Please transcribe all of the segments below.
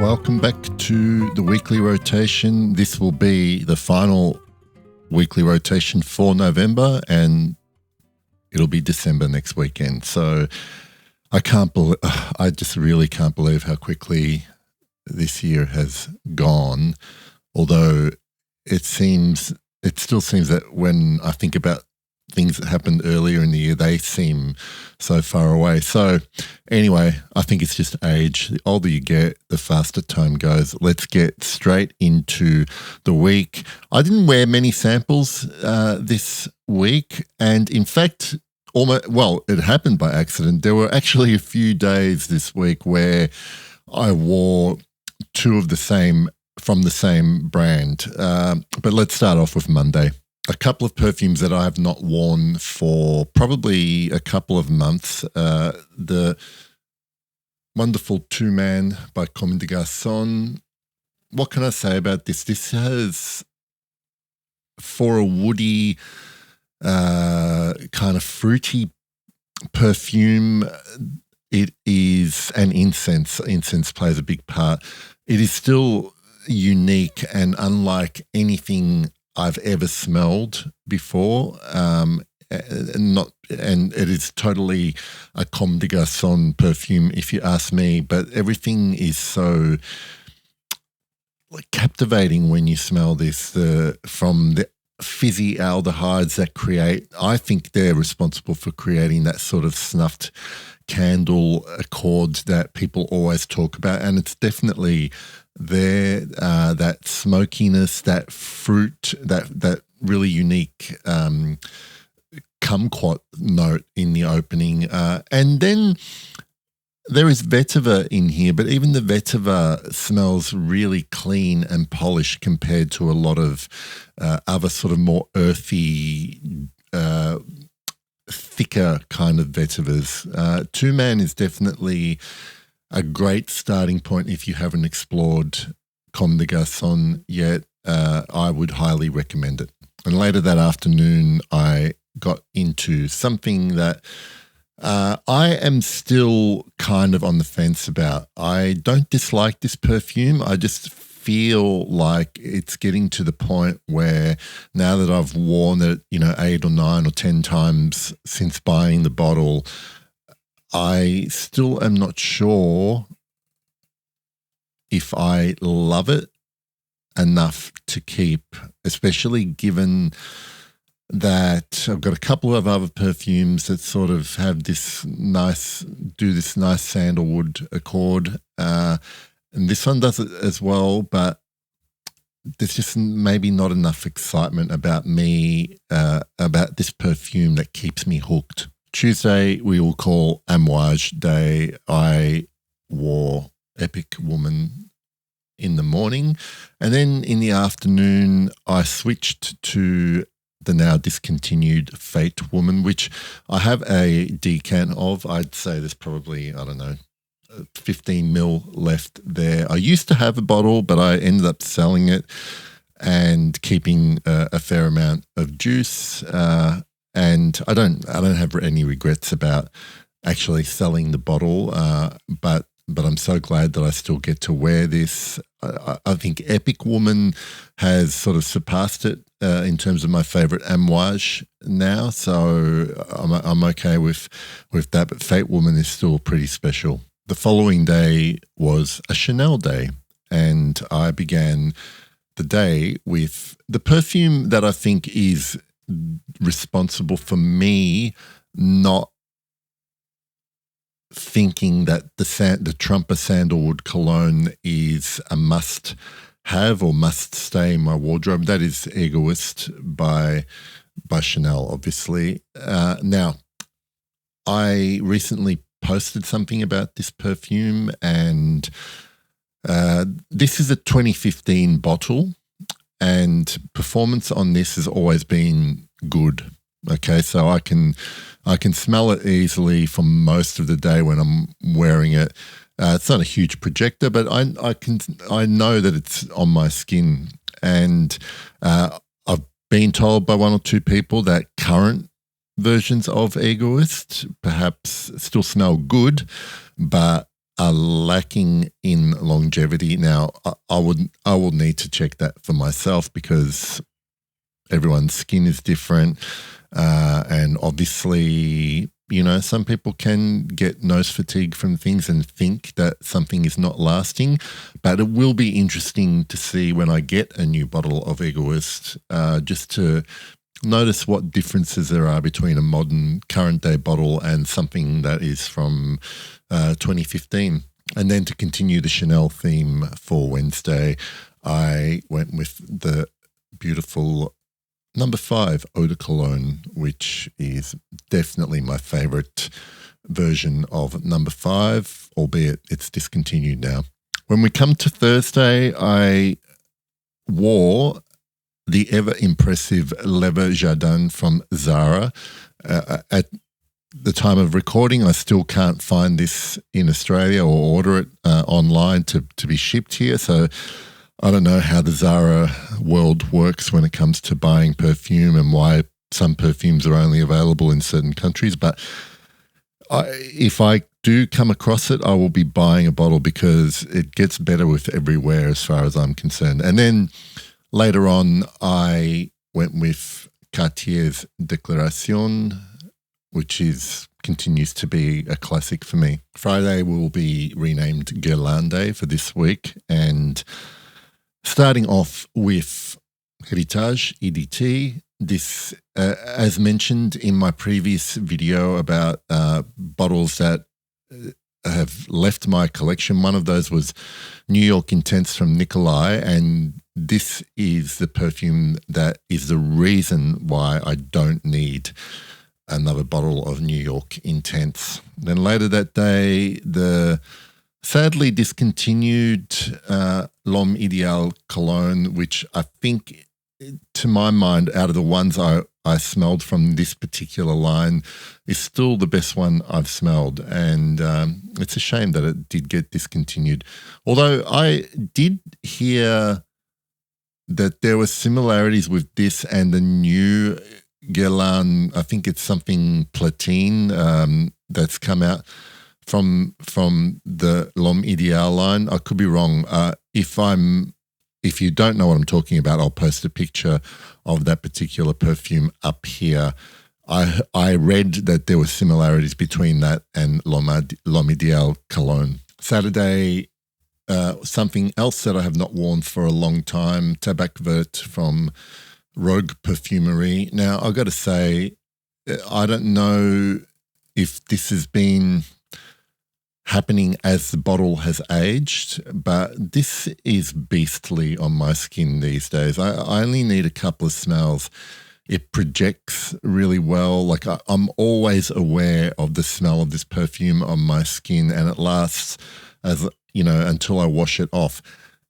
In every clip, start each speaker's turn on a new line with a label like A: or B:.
A: Welcome back to the weekly rotation. This will be the final weekly rotation for November, and it'll be December next weekend. So I just really can't believe how quickly this year has gone. Although it still seems that when I think about things that happened earlier in the year, they seem so far away. So anyway, I think it's just age. The older you get, the faster time goes. Let's get straight into the week. I didn't wear many samples this week, and in fact, it happened by accident. There were actually a few days this week where I wore two of the same from the same brand. But let's start off with Monday. A couple of perfumes that I have not worn for probably a couple of months. The wonderful Two Man by Comme des Garçons. What can I say about this? This has, for a woody, kind of fruity perfume, it is an incense. Incense plays a big part. It is still unique and unlike anything I've ever smelled before, and it is totally a Comme des Garçons perfume, if you ask me. But everything is so captivating when you smell this. From the fizzy aldehydes that I think they're responsible for creating that sort of snuffed candle accord that people always talk about, and it's definitely there, that smokiness, that fruit, that really unique kumquat note in the opening. And then there is vetiver in here, but even the vetiver smells really clean and polished compared to a lot of other sort of more earthy, thicker kind of vetivers. Two Man is definitely a great starting point if you haven't explored Comme des Garçons yet. I would highly recommend it. And later that afternoon, I got into something that I am still kind of on the fence about. I don't dislike this perfume. I just feel like it's getting to the point where now that I've worn it, 8 or 9 or 10 times since buying the bottle, I still am not sure if I love it enough to keep, especially given that I've got a couple of other perfumes that sort of have this nice sandalwood accord. And this one does it as well, but there's just maybe not enough excitement about this perfume that keeps me hooked. Tuesday, we will call Amouage Day. I wore Epic Woman in the morning, and then in the afternoon, I switched to the now discontinued Fate Woman, which I have a decant of. I'd say there's probably, 15 ml left there. I used to have a bottle, but I ended up selling it and keeping a fair amount of juice. And I don't have any regrets about actually selling the bottle, but I'm so glad that I still get to wear this. I think Epic Woman has sort of surpassed it in terms of my favorite Amouage now, so I'm okay with that. But Fate Woman is still pretty special. The following day was a Chanel day, and I began the day with the perfume that I think is responsible for me not thinking that the Trumper Sandalwood cologne is a must-have or must-stay in my wardrobe. That is Egoist by Chanel, obviously. Now, I recently posted something about this perfume, and this is a 2015 bottle, and performance on this has always been good. Okay, so I can smell it easily for most of the day when I'm wearing it. It's not a huge projector, but I know that it's on my skin, and I've been told by one or two people that current versions of Egoist perhaps still smell good, but are lacking in longevity. Now, I will need to check that for myself because everyone's skin is different, and obviously, some people can get nose fatigue from things and think that something is not lasting. But it will be interesting to see when I get a new bottle of Egoist, just to notice what differences there are between a modern current day bottle and something that is from 2015. And then to continue the Chanel theme for Wednesday, I went with the beautiful number 5 Eau de Cologne, which is definitely my favorite version of number 5, albeit it's discontinued now. When we come to Thursday, I wore the ever impressive Leather Jardin from Zara. At the time of recording, I still can't find this in Australia or order it online to be shipped here. So I don't know how the Zara world works when it comes to buying perfume and why some perfumes are only available in certain countries. But if I do come across it, I will be buying a bottle because it gets better with every wear as far as I'm concerned. And then later on, I went with Cartier's Declaration, which continues to be a classic for me. Friday will be renamed Guerlain Day for this week, and starting off with Heritage EDT. This, as mentioned in my previous video about bottles that have left my collection, one of those was New York Intense from Nikolai, and this is the perfume that is the reason why I don't need another bottle of New York Intense. Then later that day, the sadly discontinued L'Homme Ideal cologne, which I think, to my mind, out of the ones I smelled from this particular line, is still the best one I've smelled. And it's a shame that it did get discontinued. Although I did hear that there were similarities with this and the new Guerlain, I think it's something platine, that's come out from the L'Homme Ideal line. I could be wrong. If you don't know what I'm talking about, I'll post a picture of that particular perfume up here. I read that there were similarities between that and L'Homme Ideal cologne. Saturday, something else that I have not worn for a long time, Tabac Vert from Rogue Perfumery. Now, I've got to say, I don't know if this has been happening as the bottle has aged, but this is beastly on my skin these days. I only need a couple of smells. It projects really well. Like I'm always aware of the smell of this perfume on my skin, and it lasts, as until I wash it off.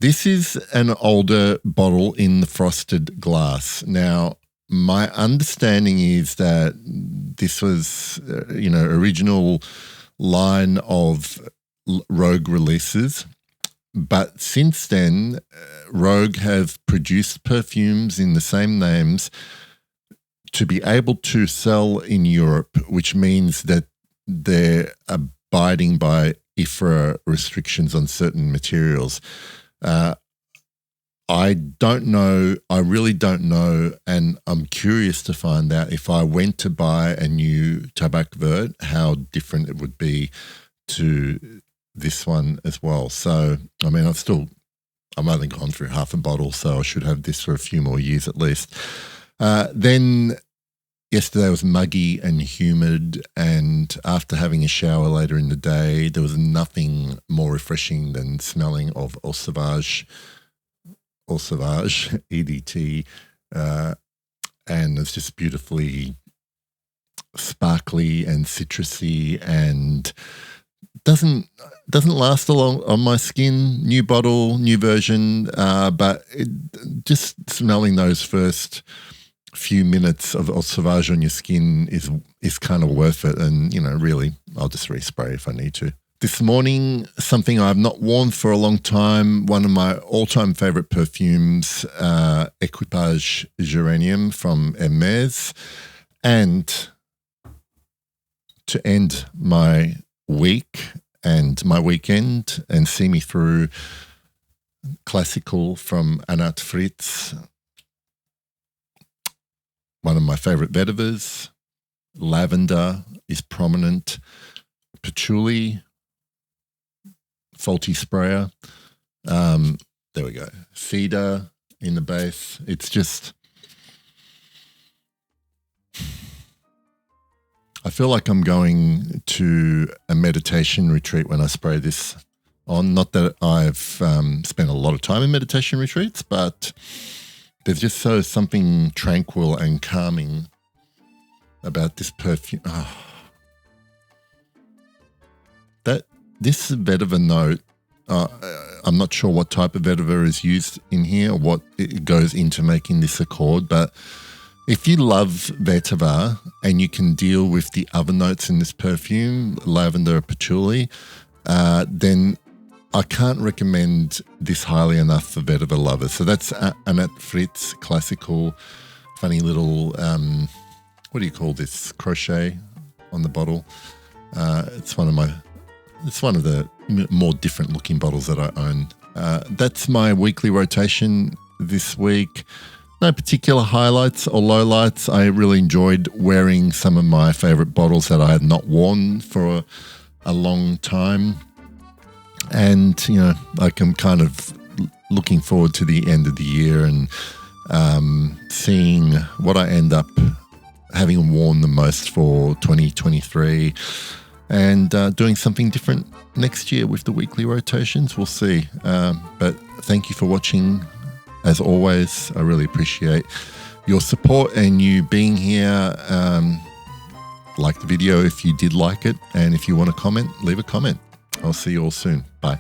A: This is an older bottle in the frosted glass. Now, my understanding is that this was, original line of Rogue releases. But since then, Rogue have produced perfumes in the same names to be able to sell in Europe, which means that they're abiding by IFRA restrictions on certain materials. I don't know. I really don't know, and I'm curious to find out if I went to buy a new Tabac Vert, how different it would be to this one as well. So, I mean, I've only gone through half a bottle, so I should have this for a few more years at least. Then yesterday was muggy and humid, and after having a shower later in the day, there was nothing more refreshing than smelling of Eau Sauvage EDT, and it's just beautifully sparkly and citrusy, and doesn't last long on my skin. New bottle, new version, but just smelling those first few minutes of Eau Sauvage on your skin is kind of worth it. And really, I'll just respray if I need to. This morning, something I've not worn for a long time, one of my all-time favorite perfumes, Equipage Geranium from Hermes. And to end my week, and my weekend and see me through Classical from Anat Fritz, one of my favorite vetivers. Lavender is prominent. Patchouli, faulty sprayer. There we go. Cedar in the base. It's just, I feel like I'm going to a meditation retreat when I spray this on. Not that I've spent a lot of time in meditation retreats, but there's just something tranquil and calming about this perfume. Oh. This vetiver note, I'm not sure what type of vetiver is used in here or what it goes into making this accord, but if you love vetiver and you can deal with the other notes in this perfume, lavender, patchouli, then I can't recommend this highly enough for vetiver lovers. So that's Anat Fritz Classical, funny little, what do you call this, crochet on the bottle. It's one of the more different looking bottles that I own. That's my weekly rotation this week. No particular highlights or lowlights. I really enjoyed wearing some of my favorite bottles that I had not worn for a long time. And, like I'm kind of looking forward to the end of the year and seeing what I end up having worn the most for 2023 and doing something different next year with the weekly rotations. We'll see. But thank you for watching. As always, I really appreciate your support and you being here. Like the video if you did like it. And if you want to comment, leave a comment. I'll see you all soon. Bye.